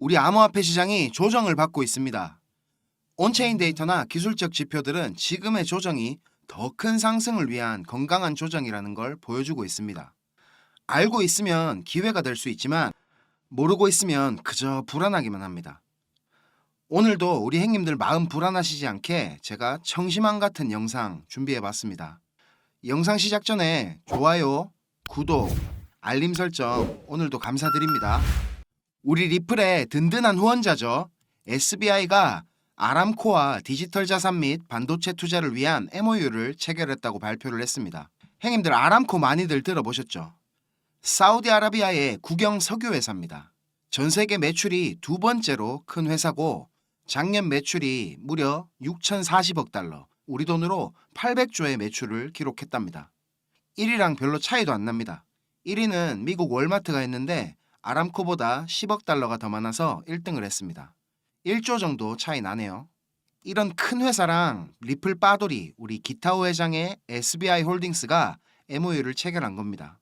우리 암호화폐 시장이 조정을 받고 있습니다. 온체인 데이터나 기술적 지표들은 지금의 조정이 더 큰 상승을 위한 건강한 조정이라는 걸 보여주고 있습니다. 알고 있으면 기회가 될 수 있지만 모르고 있으면 그저 불안하기만 합니다. 오늘도 우리 행님들 마음 불안하시지 않게 제가 청심환 같은 영상 준비해봤습니다. 영상 시작 전에 좋아요, 구독, 알림 설정 오늘도 감사드립니다. 우리 리플의 든든한 후원자죠. SBI가 아람코와 디지털 자산 및 반도체 투자를 위한 MOU를 체결했다고 발표를 했습니다. 행님들 아람코 많이들 들어보셨죠? 사우디아라비아의 국영 석유 회사입니다. 전 세계 매출이 두 번째로 큰 회사고 작년 매출이 무려 6,040억 달러, 우리 돈으로 800조의 매출을 기록했답니다. 1위랑 별로 차이도 안 납니다. 1위는 미국 월마트가 했는데 아람코보다 10억 달러가 더 많아서 1등을 했습니다. 1조 정도 차이 나네요. 이런 큰 회사랑 리플 빠돌이 우리 기타오 회장의 SBI 홀딩스가 MOU를 체결한 겁니다.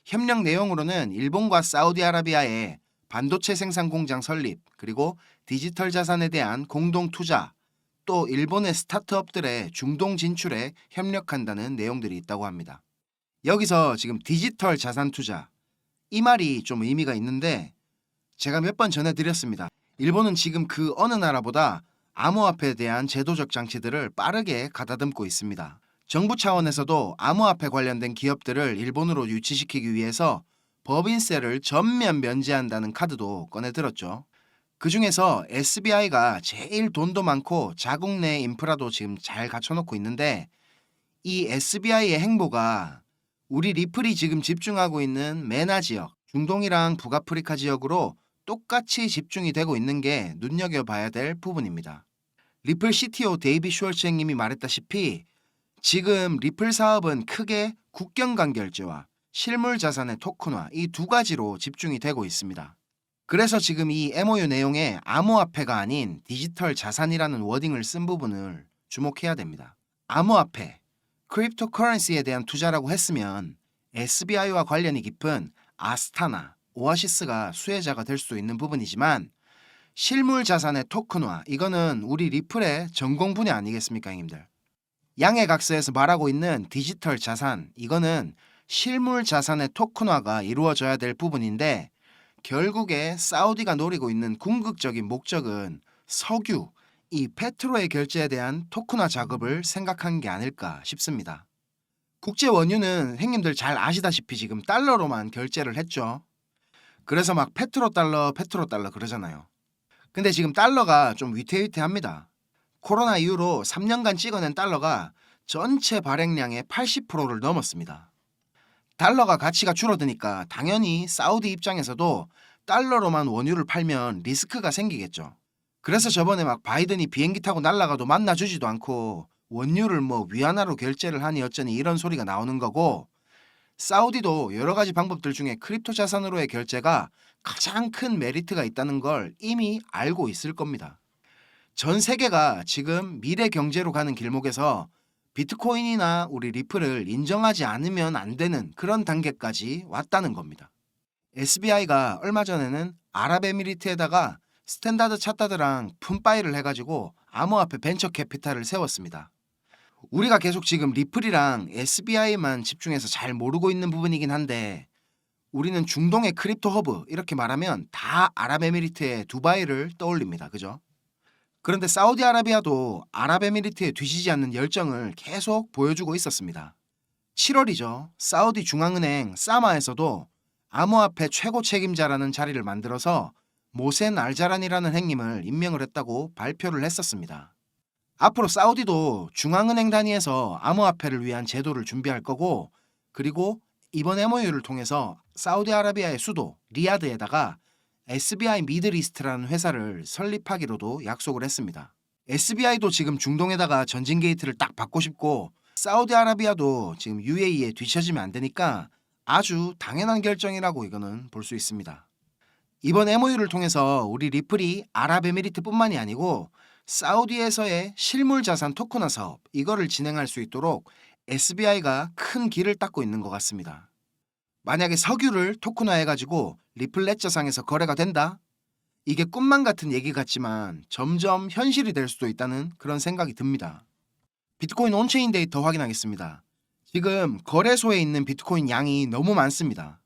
협력 내용으로는 일본과 사우디아라비아의 반도체 생산 공장 설립, 그리고 디지털 자산에 대한 공동 투자, 또 일본의 스타트업들의 중동 진출에 협력한다는 내용들이 있다고 합니다. 여기서 지금 디지털 자산 투자, 이 말이 좀 의미가 있는데 제가 몇 번 전해드렸습니다. 일본은 지금 그 어느 나라보다 암호화폐에 대한 제도적 장치들을 빠르게 가다듬고 있습니다. 정부 차원에서도 암호화폐 관련된 기업들을 일본으로 유치시키기 위해서 법인세를 전면 면제한다는 카드도 꺼내들었죠. 그 중에서 SBI가 제일 돈도 많고 자국 내 인프라도 지금 잘 갖춰놓고 있는데 이 SBI의 행보가 우리 리플이 지금 집중하고 있는 메나 지역, 중동이랑 북아프리카 지역으로 똑같이 집중이 되고 있는 게 눈여겨봐야 될 부분입니다. 리플 CTO 데이비 슈월츠 형님이 말했다시피 지금 리플 사업은 크게 국경간 결제와 실물 자산의 토큰화 이 두 가지로 집중이 되고 있습니다. 그래서 지금 이 MOU 내용에 암호화폐가 아닌 디지털 자산이라는 워딩을 쓴 부분을 주목해야 됩니다. 암호화폐, 크립토커런시에 대한 투자라고 했으면 SBI와 관련이 깊은 아스타나, 오아시스가 수혜자가 될 수 있는 부분이지만 실물 자산의 토큰화, 이거는 우리 리플의 전공 분야 아니겠습니까, 형님들? 양해각서에서 말하고 있는 디지털 자산, 이거는 실물 자산의 토큰화가 이루어져야 될 부분인데 결국에 사우디가 노리고 있는 궁극적인 목적은 석유, 이 페트로의 결제에 대한 토큰화 작업을 생각한 게 아닐까 싶습니다. 국제 원유는 형님들 잘 아시다시피 지금 달러로만 결제를 했죠. 그래서 막 페트로 달러 그러잖아요. 근데 지금 달러가 좀 위태위태합니다. 코로나 이후로 3년간 찍어낸 달러가 전체 발행량의 80%를 넘었습니다. 달러가 가치가 줄어드니까 당연히 사우디 입장에서도 달러로만 원유를 팔면 리스크가 생기겠죠. 그래서 저번에 막 바이든이 비행기 타고 날아가도 만나주지도 않고 원유를 뭐 위안화로 결제를 하니 어쩌니 이런 소리가 나오는 거고, 사우디도 여러 가지 방법들 중에 크립토 자산으로의 결제가 가장 큰 메리트가 있다는 걸 이미 알고 있을 겁니다. 전 세계가 지금 미래 경제로 가는 길목에서 비트코인이나 우리 리플을 인정하지 않으면 안 되는 그런 단계까지 왔다는 겁니다. SBI가 얼마 전에는 아랍에미리트에다가 스탠다드 차타드랑 푼바이를 해가지고 암호화폐 벤처 캐피탈을 세웠습니다. 우리가 계속 지금 리플이랑 SBI만 집중해서 잘 모르고 있는 부분이긴 한데 우리는 중동의 크립토 허브 이렇게 말하면 다 아랍에미리트의 두바이를 떠올립니다. 그죠? 그런데 사우디아라비아도 아랍에미리트에 뒤지지 않는 열정을 계속 보여주고 있었습니다. 7월이죠. 사우디 중앙은행 사마에서도 암호화폐 최고 책임자라는 자리를 만들어서 모센 알자란이라는 행님을 임명을 했다고 발표를 했었습니다. 앞으로 사우디도 중앙은행 단위에서 암호화폐를 위한 제도를 준비할 거고, 그리고 이번 MOU를 통해서 사우디아라비아의 수도 리야드에다가 SBI 미들이스트라는 회사를 설립하기로도 약속을 했습니다. SBI도 지금 중동에다가 전진 게이트를 딱 받고 싶고 사우디아라비아도 지금 UAE에 뒤처지면 안 되니까 아주 당연한 결정이라고 이거는 볼 수 있습니다. 이번 MOU를 통해서 우리 리플이 아랍에미리트뿐만이 아니고 사우디에서의 실물 자산 토큰화 사업 이거를 진행할 수 있도록 SBI가 큰 길을 닦고 있는 것 같습니다. 만약에 석유를 토큰화해가지고 리플 레저상에서 거래가 된다? 이게 꿈만 같은 얘기 같지만 점점 현실이 될 수도 있다는 그런 생각이 듭니다. 비트코인 온체인 데이터 확인하겠습니다. 지금 거래소에 있는 비트코인 양이 너무 많습니다.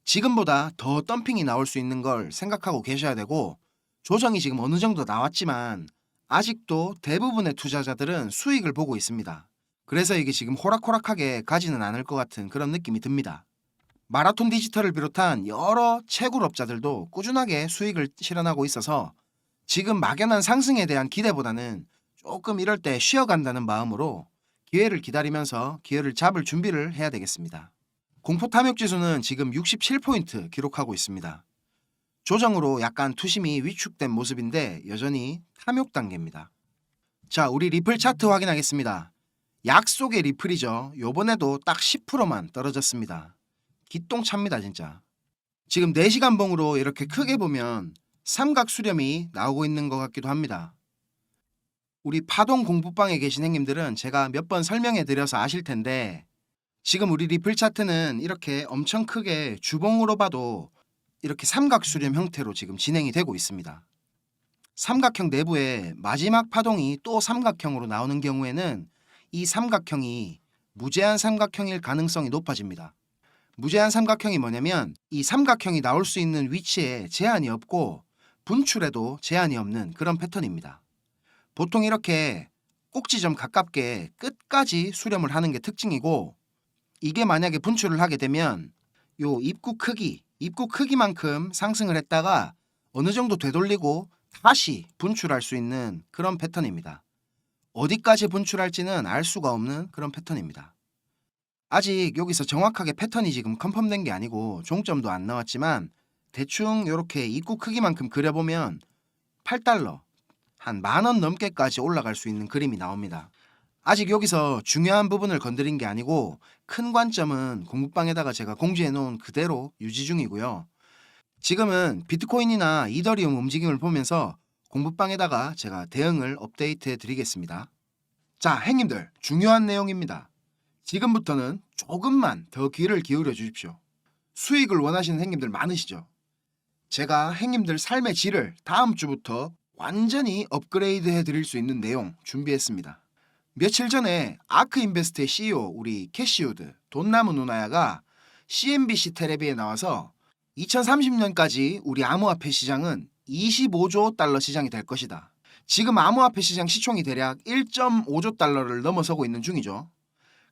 지금보다 더 덤핑이 나올 수 있는 걸 생각하고 계셔야 되고, 조정이 지금 어느 정도 나왔지만 아직도 대부분의 투자자들은 수익을 보고 있습니다. 그래서 이게 지금 호락호락하게 가지는 않을 것 같은 그런 느낌이 듭니다. 마라톤 디지털을 비롯한 여러 채굴업자들도 꾸준하게 수익을 실현하고 있어서 지금 막연한 상승에 대한 기대보다는 조금 이럴 때 쉬어간다는 마음으로 기회를 기다리면서 기회를 잡을 준비를 해야 되겠습니다. 공포 탐욕 지수는 지금 67포인트 기록하고 있습니다. 조정으로 약간 투심이 위축된 모습인데 여전히 탐욕 단계입니다. 자, 우리 리플 차트 확인하겠습니다. 약속의 리플이죠. 요번에도 딱 10%만 떨어졌습니다. 기똥찹니다 진짜. 지금 4시간 봉으로 이렇게 크게 보면 삼각 수렴이 나오고 있는 것 같기도 합니다. 우리 파동 공부방에 계신 형님들은 제가 몇 번 설명해 드려서 아실 텐데, 지금 우리 리플 차트는 이렇게 엄청 크게 주봉으로 봐도 이렇게 삼각 수렴 형태로 지금 진행이 되고 있습니다. 삼각형 내부에 마지막 파동이 또 삼각형으로 나오는 경우에는 이 삼각형이 무제한 삼각형일 가능성이 높아집니다. 무제한 삼각형이 뭐냐면 이 삼각형이 나올 수 있는 위치에 제한이 없고 분출에도 제한이 없는 그런 패턴입니다. 보통 이렇게 꼭지점 가깝게 끝까지 수렴을 하는 게 특징이고, 이게 만약에 분출을 하게 되면 요 입구 크기만큼 상승을 했다가 어느 정도 되돌리고 다시 분출할 수 있는 그런 패턴입니다. 어디까지 분출할지는 알 수가 없는 그런 패턴입니다. 아직 여기서 정확하게 패턴이 지금 컨펌된 게 아니고 종점도 안 나왔지만 대충 이렇게 입구 크기만큼 그려보면 8달러, 한 10,000원 넘게까지 올라갈 수 있는 그림이 나옵니다. 아직 여기서 중요한 부분을 건드린 게 아니고 큰 관점은 공부방에다가 제가 공지해 놓은 그대로 유지 중이고요. 지금은 비트코인이나 이더리움 움직임을 보면서 공부방에다가 제가 대응을 업데이트해 드리겠습니다. 자, 행님들 중요한 내용입니다. 지금부터는 조금만 더 귀를 기울여 주십시오. 수익을 원하시는 행님들 많으시죠? 제가 행님들 삶의 질을 다음 주부터 완전히 업그레이드 해드릴 수 있는 내용 준비했습니다. 며칠 전에 아크인베스트의 CEO 우리 캐시우드 돈 남은 누나야가 CNBC 텔레비에 나와서 2030년까지 우리 암호화폐 시장은 25조 달러 시장이 될 것이다. 지금 암호화폐 시장 시총이 대략 1.5조 달러를 넘어서고 있는 중이죠.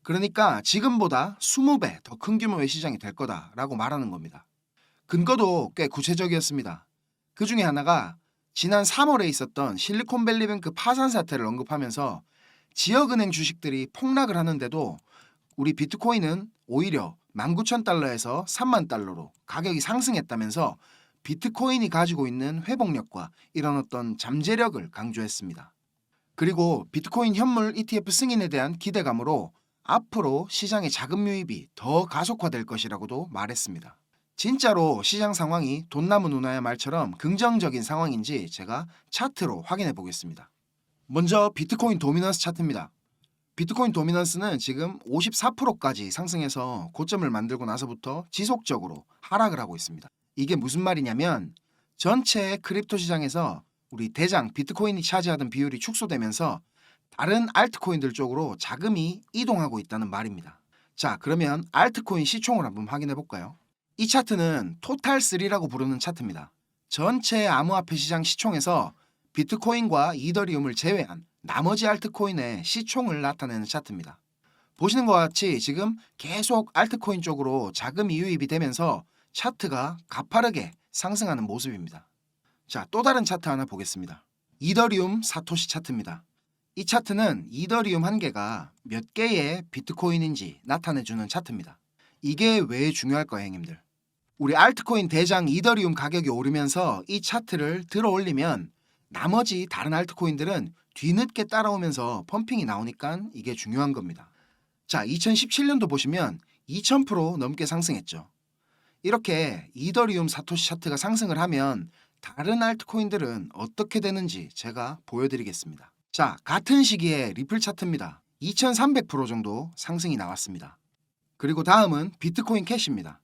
그러니까 지금보다 20배 더 큰 규모의 시장이 될 거다라고 말하는 겁니다. 근거도 꽤 구체적이었습니다. 그 중에 하나가 지난 3월에 있었던 실리콘밸리뱅크 파산 사태를 언급하면서 지역은행 주식들이 폭락을 하는데도 우리 비트코인은 오히려 19,000달러에서 30,000달러로 가격이 상승했다면서 비트코인이 가지고 있는 회복력과 이런 어떤 잠재력을 강조했습니다. 그리고 비트코인 현물 ETF 승인에 대한 기대감으로 앞으로 시장의 자금 유입이 더 가속화될 것이라고도 말했습니다. 진짜로 시장 상황이 돈 남은 누나의 말처럼 긍정적인 상황인지 제가 차트로 확인해 보겠습니다. 먼저 비트코인 도미넌스 차트입니다. 비트코인 도미넌스는 지금 54%까지 상승해서 고점을 만들고 나서부터 지속적으로 하락을 하고 있습니다. 이게 무슨 말이냐면 전체 크립토 시장에서 우리 대장 비트코인이 차지하던 비율이 축소되면서 다른 알트코인들 쪽으로 자금이 이동하고 있다는 말입니다. 자, 그러면 알트코인 시총을 한번 확인해 볼까요? 이 차트는 토탈3라고 부르는 차트입니다. 전체 암호화폐 시장 시총에서 비트코인과 이더리움을 제외한 나머지 알트코인의 시총을 나타내는 차트입니다. 보시는 것 같이 지금 계속 알트코인 쪽으로 자금이 유입이 되면서 차트가 가파르게 상승하는 모습입니다. 자, 또 다른 차트 하나 보겠습니다. 이더리움 사토시 차트입니다. 이 차트는 이더리움 한 개가 몇 개의 비트코인인지 나타내주는 차트입니다. 이게 왜 중요할까요, 형님들? 우리 알트코인 대장 이더리움 가격이 오르면서 이 차트를 들어 올리면 나머지 다른 알트코인들은 뒤늦게 따라오면서 펌핑이 나오니까 이게 중요한 겁니다. 자, 2017년도 보시면 2000% 넘게 상승했죠. 이렇게 이더리움 사토시 차트가 상승을 하면 다른 알트코인들은 어떻게 되는지 제가 보여드리겠습니다. 자, 같은 시기에 리플 차트입니다. 2300% 정도 상승이 나왔습니다. 그리고 다음은 비트코인 캐시입니다.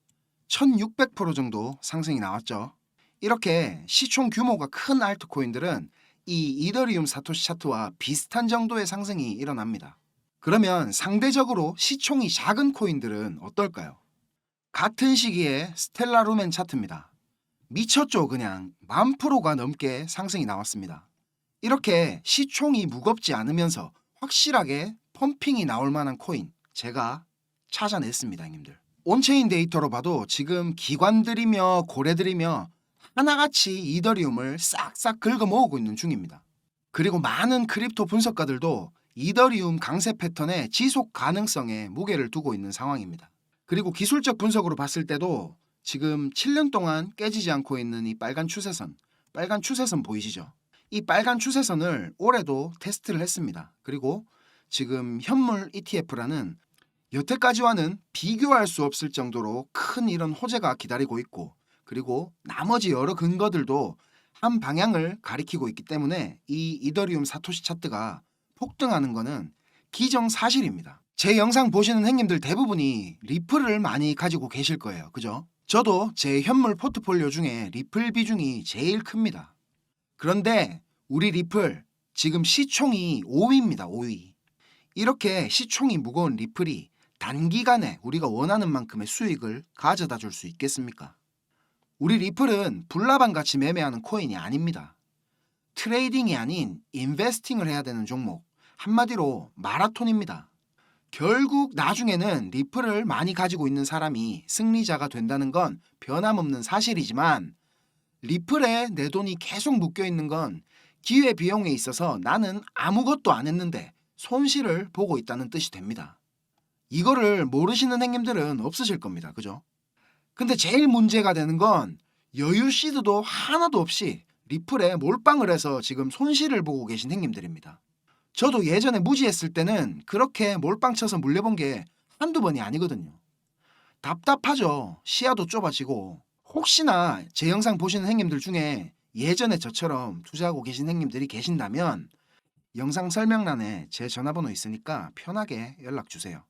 1600% 정도 상승이 나왔죠. 이렇게 시총 규모가 큰 알트코인들은 이 이더리움 사토시 차트와 비슷한 정도의 상승이 일어납니다. 그러면 상대적으로 시총이 작은 코인들은 어떨까요? 같은 시기에 스텔라 루멘 차트입니다. 미쳤죠. 그냥 10,000%가 넘게 상승이 나왔습니다. 이렇게 시총이 무겁지 않으면서 확실하게 펌핑이 나올 만한 코인 제가 찾아냈습니다, 형님들. 온체인 데이터로 봐도 지금 기관들이며 고래들이며 하나같이 이더리움을 싹싹 긁어 모으고 있는 중입니다. 그리고 많은 크립토 분석가들도 이더리움 강세 패턴의 지속 가능성에 무게를 두고 있는 상황입니다. 그리고 기술적 분석으로 봤을 때도 지금 7년 동안 깨지지 않고 있는 이 빨간 추세선 보이시죠? 이 빨간 추세선을 올해도 테스트를 했습니다. 그리고 지금 현물 ETF라는 여태까지와는 비교할 수 없을 정도로 큰 이런 호재가 기다리고 있고, 그리고 나머지 여러 근거들도 한 방향을 가리키고 있기 때문에 이 이더리움 사토시 차트가 폭등하는 거는 기정사실입니다. 제 영상 보시는 형님들 대부분이 리플을 많이 가지고 계실 거예요. 그죠? 저도 제 현물 포트폴리오 중에 리플 비중이 제일 큽니다. 그런데 우리 리플 지금 시총이 5위입니다. 5위. 이렇게 시총이 무거운 리플이 단기간에 우리가 원하는 만큼의 수익을 가져다 줄 수 있겠습니까? 우리 리플은 불나방같이 매매하는 코인이 아닙니다. 트레이딩이 아닌 인베스팅을 해야 되는 종목, 한마디로 마라톤입니다. 결국 나중에는 리플을 많이 가지고 있는 사람이 승리자가 된다는 건 변함없는 사실이지만, 리플에 내 돈이 계속 묶여 있는 건 기회비용에 있어서 나는 아무것도 안 했는데 손실을 보고 있다는 뜻이 됩니다. 이거를 모르시는 형님들은 없으실 겁니다. 그죠? 근데 제일 문제가 되는 건 여유 시드도 하나도 없이 리플에 몰빵을 해서 지금 손실을 보고 계신 형님들입니다. 저도 예전에 무지했을 때는 그렇게 몰빵 쳐서 물려본 게 한두 번이 아니거든요. 답답하죠. 시야도 좁아지고. 혹시나 제 영상 보시는 형님들 중에 예전에 저처럼 투자하고 계신 형님들이 계신다면 영상 설명란에 제 전화번호 있으니까 편하게 연락주세요.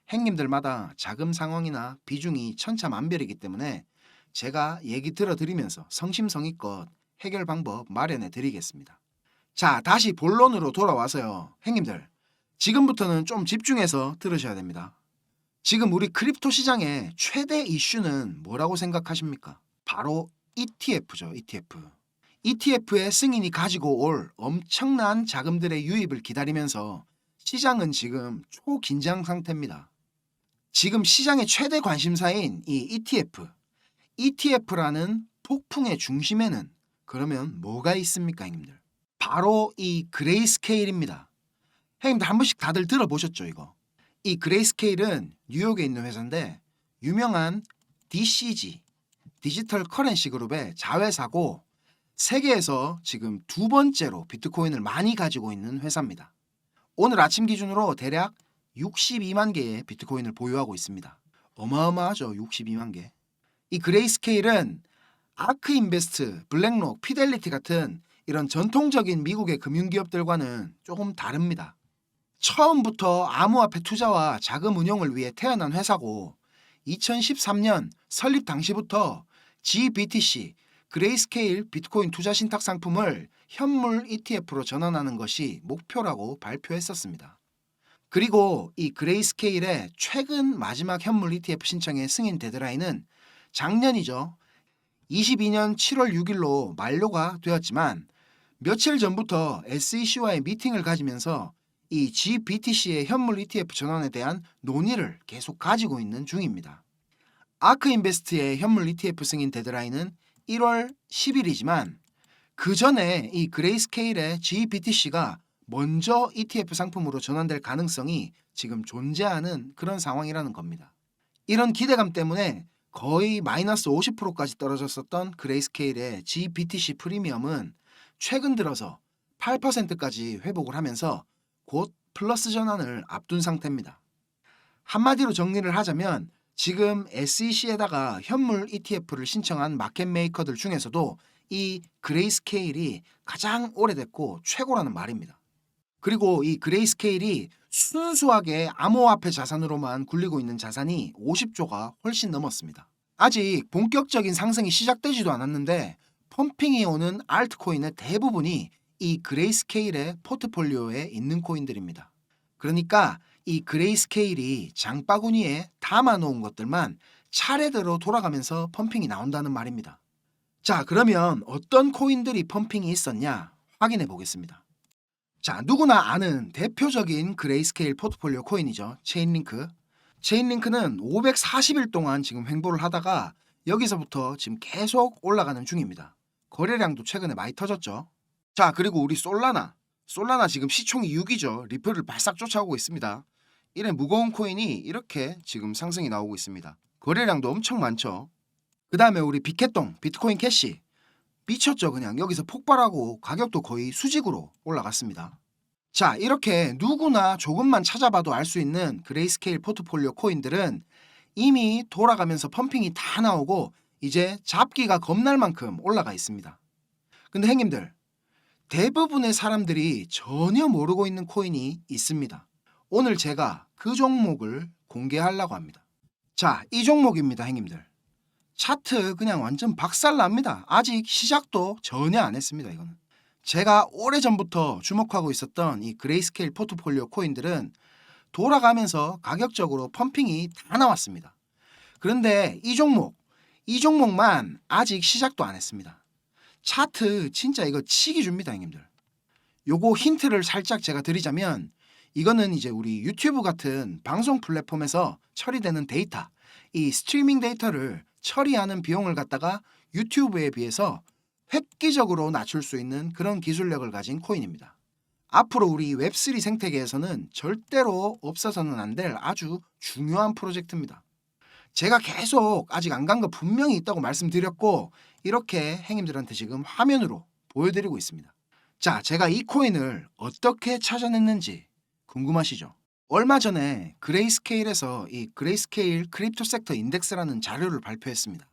형님들마다 자금 상황이나 비중이 천차만별이기 때문에 제가 얘기 들어드리면서 성심성의껏 해결 방법 마련해 드리겠습니다. 자, 다시 본론으로 돌아와서요. 형님들, 지금부터는 좀 집중해서 들으셔야 됩니다. 지금 우리 크립토 시장의 최대 이슈는 뭐라고 생각하십니까? 바로 ETF죠. ETF. ETF의 승인이 가지고 올 엄청난 자금들의 유입을 기다리면서 시장은 지금 초긴장 상태입니다. 지금 시장의 최대 관심사인 이 ETF라는 폭풍의 중심에는 그러면 뭐가 있습니까, 형님들? 바로 이 그레이스케일입니다. 형님들 한 번씩 다들 들어보셨죠, 이거? 이 그레이스케일은 뉴욕에 있는 회사인데 유명한 DCG, 디지털 커런시 그룹의 자회사고 세계에서 지금 두 번째로 비트코인을 많이 가지고 있는 회사입니다. 오늘 아침 기준으로 대략 62만 개의 비트코인을 보유하고 있습니다. 어마어마하죠. 62만 개. 이 그레이스케일은 아크인베스트, 블랙록, 피델리티 같은 이런 전통적인 미국의 금융기업들과는 조금 다릅니다. 처음부터 암호화폐 투자와 자금 운용을 위해 태어난 회사고 2013년 설립 당시부터 GBTC, 그레이스케일 비트코인 투자 신탁 상품을 현물 ETF로 전환하는 것이 목표라고 발표했었습니다. 그리고 이 그레이스케일의 최근 마지막 현물 ETF 신청의 승인 데드라인은 작년이죠. 22년 7월 6일로 만료가 되었지만 며칠 전부터 SEC와의 미팅을 가지면서 이 GBTC의 현물 ETF 전환에 대한 논의를 계속 가지고 있는 중입니다. 아크인베스트의 현물 ETF 승인 데드라인은 1월 10일이지만 그 전에 이 그레이스케일의 GBTC가 먼저 ETF 상품으로 전환될 가능성이 지금 존재하는 그런 상황이라는 겁니다. 이런 기대감 때문에 거의 마이너스 50%까지 떨어졌었던 그레이스케일의 GBTC 프리미엄은 최근 들어서 8%까지 회복을 하면서 곧 플러스 전환을 앞둔 상태입니다. 한마디로 정리를 하자면 지금 SEC에다가 현물 ETF를 신청한 마켓 메이커들 중에서도 이 그레이스케일이 가장 오래됐고 최고라는 말입니다. 그리고 이 그레이스케일이 순수하게 암호화폐 자산으로만 굴리고 있는 자산이 50조가 훨씬 넘었습니다. 아직 본격적인 상승이 시작되지도 않았는데 펌핑이 오는 알트코인의 대부분이 이 그레이스케일의 포트폴리오에 있는 코인들입니다. 그러니까 이 그레이스케일이 장바구니에 담아놓은 것들만 차례대로 돌아가면서 펌핑이 나온다는 말입니다. 자, 그러면 어떤 코인들이 펌핑이 있었냐 확인해 보겠습니다. 자, 누구나 아는 대표적인 그레이스케일 포트폴리오 코인이죠. 체인링크. 체인링크는 540일 동안 지금 횡보를 하다가 여기서부터 지금 계속 올라가는 중입니다. 거래량도 최근에 많이 터졌죠. 자, 그리고 우리 솔라나. 솔라나 지금 시총이 6이죠. 리플을 발싹 쫓아오고 있습니다. 이래 무거운 코인이 이렇게 지금 상승이 나오고 있습니다. 거래량도 엄청 많죠. 그 다음에 우리 빅캣동, 비트코인 캐시. 미쳤죠. 그냥 여기서 폭발하고 가격도 거의 수직으로 올라갔습니다. 자, 이렇게 누구나 조금만 찾아봐도 알 수 있는 그레이스케일 포트폴리오 코인들은 이미 돌아가면서 펌핑이 다 나오고 이제 잡기가 겁날 만큼 올라가 있습니다. 근데 형님들, 대부분의 사람들이 전혀 모르고 있는 코인이 있습니다. 오늘 제가 그 종목을 공개하려고 합니다. 자, 이 종목입니다, 형님들. 차트 그냥 완전 박살납니다. 아직 시작도 전혀 안 했습니다. 이거는 제가 오래전부터 주목하고 있었던 이 그레이스케일 포트폴리오 코인들은 돌아가면서 가격적으로 펌핑이 다 나왔습니다. 그런데 이 종목만 아직 시작도 안 했습니다. 차트 진짜 이거 치기 줍니다, 형님들. 요거 힌트를 살짝 제가 드리자면 이거는 이제 우리 유튜브 같은 방송 플랫폼에서 처리되는 데이터, 이 스트리밍 데이터를 처리하는 비용을 갖다가 유튜브에 비해서 획기적으로 낮출 수 있는 그런 기술력을 가진 코인입니다. 앞으로 우리 웹3 생태계에서는 절대로 없어서는 안 될 아주 중요한 프로젝트입니다. 제가 계속 아직 안 간 거 분명히 있다고 말씀드렸고 이렇게 형님들한테 지금 화면으로 보여드리고 있습니다. 자, 제가 이 코인을 어떻게 찾아냈는지 궁금하시죠? 얼마 전에 그레이스케일에서 이 그레이스케일 크립토 섹터 인덱스라는 자료를 발표했습니다.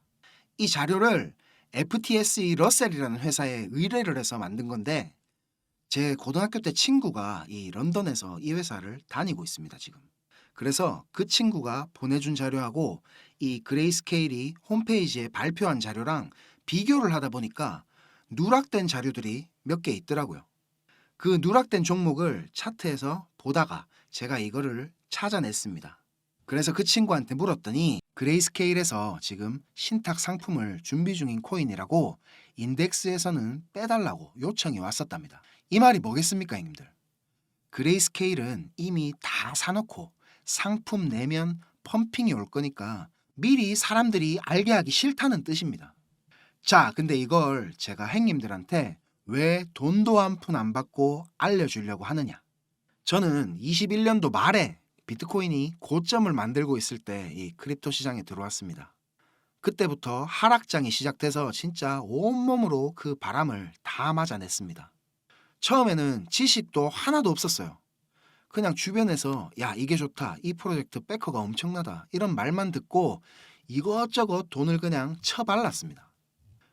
이 자료를 FTSE 러셀이라는 회사에 의뢰를 해서 만든 건데 제 고등학교 때 친구가 이 런던에서 이 회사를 다니고 있습니다, 지금. 그래서 그 친구가 보내준 자료하고 이 그레이스케일이 홈페이지에 발표한 자료랑 비교를 하다 보니까 누락된 자료들이 몇 개 있더라고요. 그 누락된 종목을 차트에서 보다가 제가 이거를 찾아냈습니다. 그래서 그 친구한테 물었더니 그레이스케일에서 지금 신탁 상품을 준비 중인 코인이라고 인덱스에서는 빼달라고 요청이 왔었답니다. 이 말이 뭐겠습니까, 형님들? 그레이스케일은 이미 다 사놓고 상품 내면 펌핑이 올 거니까 미리 사람들이 알게 하기 싫다는 뜻입니다. 자, 근데 이걸 제가 형님들한테 왜 돈도 한 푼 안 받고 알려주려고 하느냐? 저는 21년도 말에 비트코인이 고점을 만들고 있을 때 이 크립토 시장에 들어왔습니다. 그때부터 하락장이 시작돼서 진짜 온몸으로 그 바람을 다 맞아냈습니다. 처음에는 지식도 하나도 없었어요. 그냥 주변에서 야, 이게 좋다, 이 프로젝트 백허가 엄청나다 이런 말만 듣고 이것저것 돈을 그냥 쳐발랐습니다.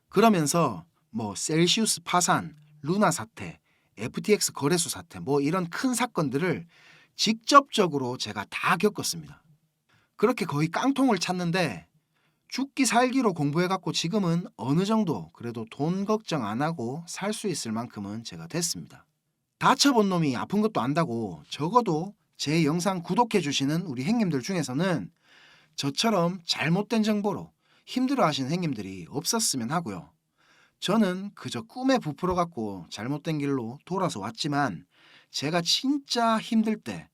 그러면서 뭐 셀시우스 파산, 루나 사태, FTX 거래소 사태 뭐 이런 큰 사건들을 직접적으로 제가 다 겪었습니다. 그렇게 거의 깡통을 찼는데 죽기 살기로 공부해갖고 지금은 어느 정도 그래도 돈 걱정 안 하고 살 수 있을 만큼은 제가 됐습니다. 다쳐본 놈이 아픈 것도 안다고 적어도 제 영상 구독해주시는 우리 형님들 중에서는 저처럼 잘못된 정보로 힘들어하시는 형님들이 없었으면 하고요. 저는 그저 꿈에 부풀어갖고 잘못된 길로 돌아서 왔지만 제가 진짜 힘들 때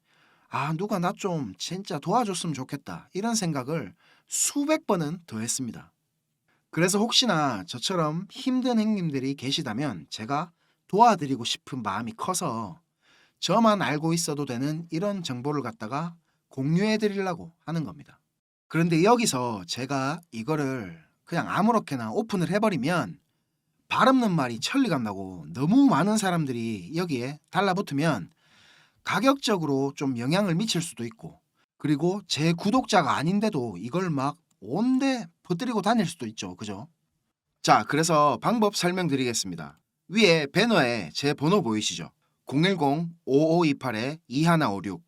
누가 나 좀 진짜 도와줬으면 좋겠다 이런 생각을 수백 번은 더 했습니다. 그래서 혹시나 저처럼 힘든 형님들이 계시다면 제가 도와드리고 싶은 마음이 커서 저만 알고 있어도 되는 이런 정보를 갖다가 공유해 드리려고 하는 겁니다. 그런데 여기서 제가 이거를 그냥 아무렇게나 오픈을 해버리면 발 없는 말이 천리가 나고 너무 많은 사람들이 여기에 달라붙으면 가격적으로 좀 영향을 미칠 수도 있고 그리고 제 구독자가 아닌데도 이걸 막 온데 퍼뜨리고 다닐 수도 있죠. 그죠? 자, 그래서 방법 설명드리겠습니다. 위에 배너에 제 번호 보이시죠? 010-5528-2156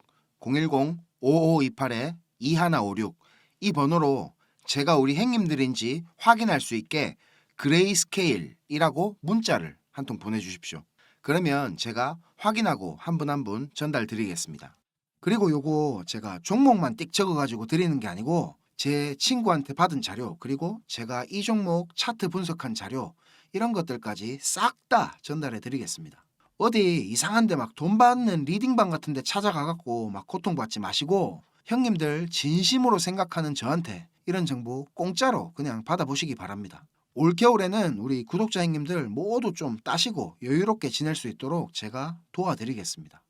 010-5528-2156 이 번호로 제가 우리 형님들인지 확인할 수 있게 그레이스케일이라고 문자를 한 통 보내주십시오. 그러면 제가 확인하고 한 분 한 분 전달 드리겠습니다. 그리고 요거 제가 종목만 띡 적어가지고 드리는 게 아니고 제 친구한테 받은 자료, 그리고 제가 이 종목 차트 분석한 자료, 이런 것들까지 싹 다 전달해 드리겠습니다. 어디 이상한데 막 돈 받는 리딩방 같은 데 찾아가갖고 막 고통받지 마시고, 형님들 진심으로 생각하는 저한테 이런 정보 공짜로 그냥 받아보시기 바랍니다. 올겨울에는 우리 구독자 형님들 모두 좀 따시고 여유롭게 지낼 수 있도록 제가 도와드리겠습니다.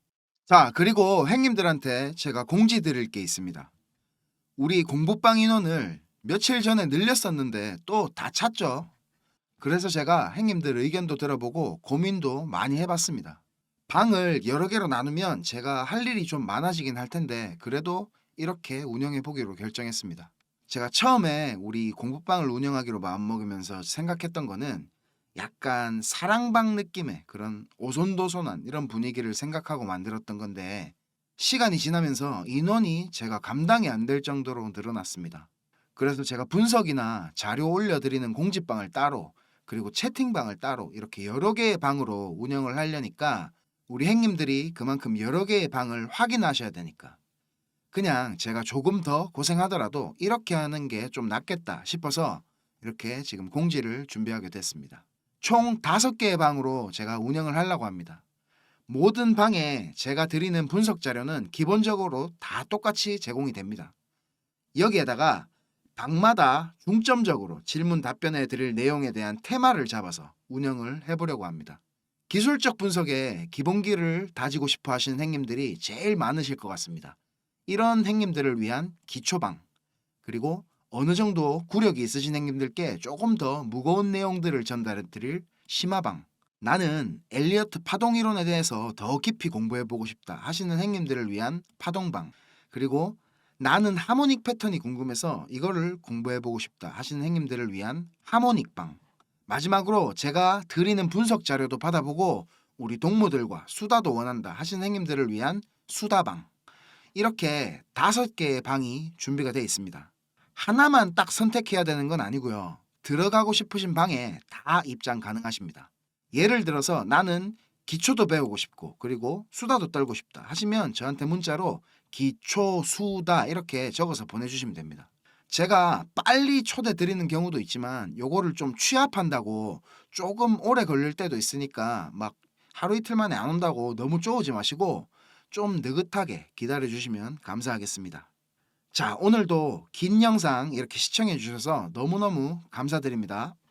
자, 그리고 형님들한테 제가 공지 드릴 게 있습니다. 우리 공부방 인원을 며칠 전에 늘렸었는데 또 다 찼죠. 그래서 제가 형님들 의견도 들어보고 고민도 많이 해봤습니다. 방을 여러 개로 나누면 제가 할 일이 좀 많아지긴 할 텐데 그래도 이렇게 운영해 보기로 결정했습니다. 제가 처음에 우리 공부방을 운영하기로 마음먹으면서 생각했던 거는 약간 사랑방 느낌의 그런 오손도손한 이런 분위기를 생각하고 만들었던 건데, 시간이 지나면서 인원이 제가 감당이 안 될 정도로 늘어났습니다. 그래서 제가 분석이나 자료 올려드리는 공지방을 따로, 그리고 채팅방을 따로 이렇게 여러 개의 방으로 운영을 하려니까 우리 행님들이 그만큼 여러 개의 방을 확인하셔야 되니까 그냥 제가 조금 더 고생하더라도 이렇게 하는 게 좀 낫겠다 싶어서 이렇게 지금 공지를 준비하게 됐습니다. 총 5개의 방으로 제가 운영을 하려고 합니다. 모든 방에 제가 드리는 분석 자료는 기본적으로 다 똑같이 제공이 됩니다. 여기에다가 방마다 중점적으로 질문 답변해 드릴 내용에 대한 테마를 잡아서 운영을 해보려고 합니다. 기술적 분석에 기본기를 다지고 싶어 하시는 행님들이 제일 많으실 것 같습니다. 이런 행님들을 위한 기초방, 그리고 어느 정도 구력이 있으신 행님들께 조금 더 무거운 내용들을 전달해 드릴 심화방, 나는 엘리어트 파동 이론에 대해서 더 깊이 공부해 보고 싶다 하시는 행님들을 위한 파동방, 그리고 나는 하모닉 패턴이 궁금해서 이거를 공부해 보고 싶다 하시는 행님들을 위한 하모닉방, 마지막으로 제가 드리는 분석 자료도 받아보고 우리 동무들과 수다도 원한다 하시는 행님들을 위한 수다방, 이렇게 5개의 방이 준비가 되어 있습니다. 하나만 딱 선택해야 되는 건 아니고요. 들어가고 싶으신 방에 다 입장 가능하십니다. 예를 들어서 나는 기초도 배우고 싶고 그리고 수다도 떨고 싶다 하시면 저한테 문자로 기초, 수다 이렇게 적어서 보내주시면 됩니다. 제가 빨리 초대 드리는 경우도 있지만 요거를 좀 취합한다고 조금 오래 걸릴 때도 있으니까 막 하루 이틀 만에 안 온다고 너무 쪼우지 마시고 좀 느긋하게 기다려 주시면 감사하겠습니다. 자, 오늘도 긴 영상 이렇게 시청해 주셔서 너무너무 감사드립니다.